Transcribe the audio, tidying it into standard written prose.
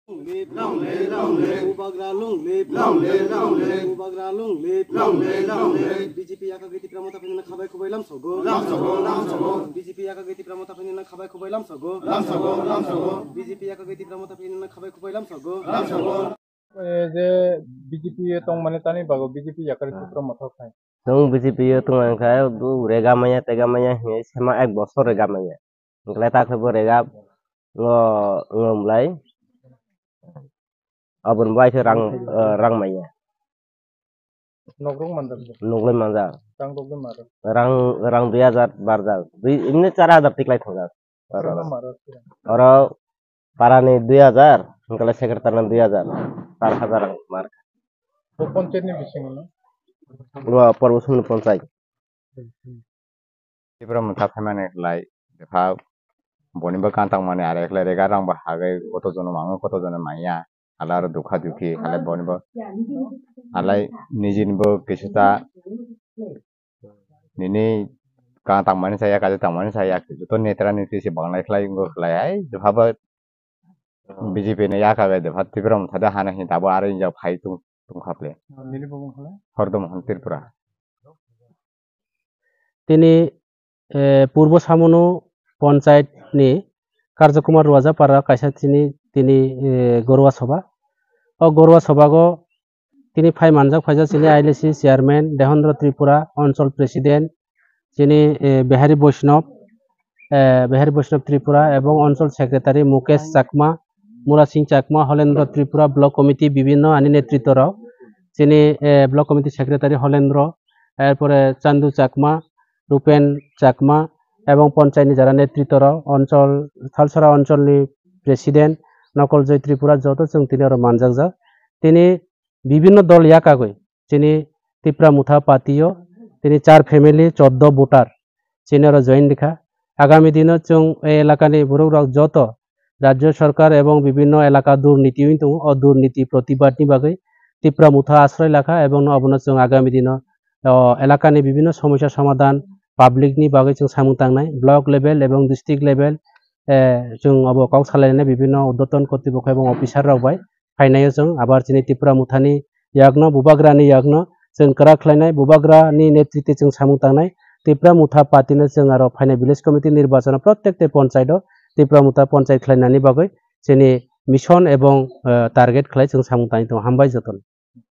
Long live, long live. Ubagra long live, long live, long live. Ubagra long live, long live, long live. BJP yakagiti pramota pinina khabai khubailam sogo. Lam sogo, lam sogo. BJP yakagiti pramota pinina khabai khubailam sogo. Lam sogo, lam sogo. BJP yakagiti pramota pinina khabai khubailam sogo. Lam sogo. যে BJP তং মানে তানি বাগো BJP ইয়াকারে চিত্র মথক খাই Nung BCP itu ngangkai du regamanya sama bosor regamanya. Ngkelai tak sebo regam ngomlai abun bai rang maya. নগরং মানদার Nunglai manja. তাং দগলে মার Rang 2000 barjal. Ini 4000 tiklai thonga. মার Oro parani 2000, ngkelai sekretarna 2000. 4000 mar. তো পঞ্চায়েত নি বিসিং না Gua Porbosun Ponsai. Ibra muta famane lai defa boniba kantang mane are ekle rega rang ba hage koto jono mango koto jono maiya alar dukha dukhi hale boniba alai nijinbo kisuta nini kantang mane saya kaje tang mane saya to netra niti si banglai khlai ngo khlai ai defa ba BJP ne ya ka be defa tibra muta da hana hin tabo are inja phai tung খাপলে Nilpaban হলে হরদমোহন ত্রিপুরা তিনি পূর্ব সামনো পঞ্চায়েত নি কার্যকুমার রোয়াজাপাড়া কাইসা তিনি গরুয়া সভা ও গরুয়া সভাগো তিনি phi মানজাক ফাইজা চিনি আইলেসি chairman দেহেন্দ্র Tripura অঞ্চল president যিনি বিহারী বৈষ্ণব ত্রিপুরা এবং অঞ্চল secretary Mukesh Chakma Mura Singh Chakma Halendra Tripura block committee বিভিন্ন আনি নেতৃত্বরাও যিনি ব্লক কমিটি সেক্রেটারি হলেন্দ্র এরপরে চান্দু চাকমা রূপেন চাকমা এবং পঞ্চায়েত যারা নেতৃত্বরাও অঞ্চল থালসরা অঞ্চলনি প্রেসিডেন্ট নকলজয় ত্রিপুরা যত जों তিনি আরো মানজাক যা তিনি বিভিন্ন দল ইয়াকাগৈ যিনি ত্রিপুরা মুথা পাতিও তিনি 4 ফ্যামিলি 14 ভোটার যিনি আরো জয়েন দেখা আগামী দিনে जों এই এলাকানি বড়রাও যত রাজ্য সরকার এবং বিভিন্ন এলাকা দুর্নীতি দङ ও দুর্নীতি প্রতিবাদনি বাগৈ ত্রিপুরা মুথা আশ্রয় লাখা এবং অবনত जों আগামী দিন এলাকানি বিভিন্ন সমস্যা সমাধান পাবলিকনি বাগৈ जों সামুং তাंनाय ব্লক লেভেল এবং ডিস্ট্রিক্ট লেভেল जों অবকাও সালাयनाय বিভিন্ন উদ্যতন কর্তৃপক্ষ এবং অফিসার রাवबाय फायनायाव जों আবার যিনি ত্রিপুরা মুথানি ইয়াগ্ন বুবাগ্রানি ইয়াগ্ন जों করা খালাयनाय বুবাগ্রানি নেতৃত্বে जों সামুং তাंनाय ত্রিপুরা মুথা পাতিनो जों আরো ফাইনাল ভিলেজ কমিটি নির্বাচন প্রত্যেকটি পঞ্চায়েত ত্রিপুরা মুথা পঞ্চায়েত খালাयनायनि বাগৈ যিনি মিশন এবং টার্গেট খালাই जों সামুং तांनाय दं हामबाय जतन।